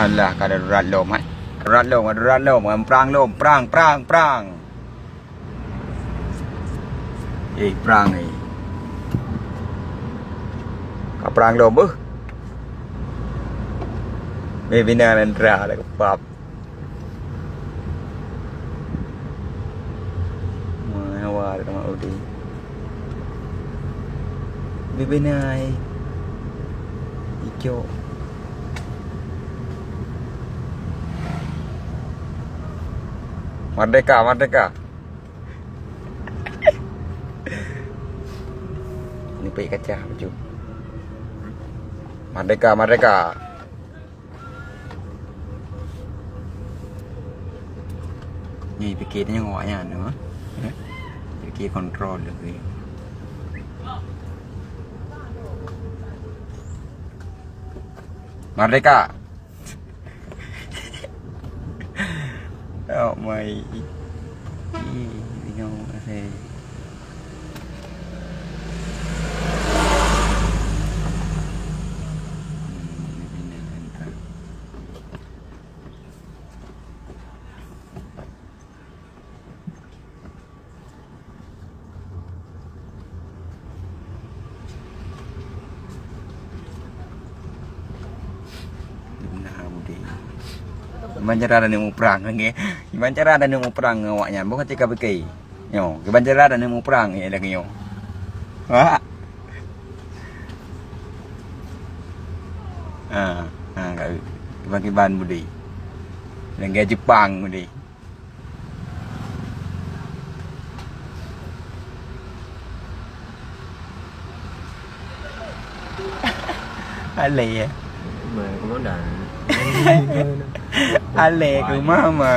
Alah, kada darurat lom kan. Darurat lom, perang lom, perang. Perang ni. Kau perang lom beuh. Bina nendra lah kepap. Awal mak udi. Bibinai. Ijo. Merdeka. Ini pek kaca baju. Merdeka. Ni fikirnya ngawaknya nữa. Fikir kontrol lagi. Merdeka. Oh my. You know, I say. Gimana cara dia mau perang lagi? Gimana cara dia mau perang awaknya? Bukan cakap bekai. Yo, gimana cara dia mau perang ya lagi yo. Ha. Kat kiban budi. Negara Jepang budi. Ale ya. Mời komandan. Ale ke mama.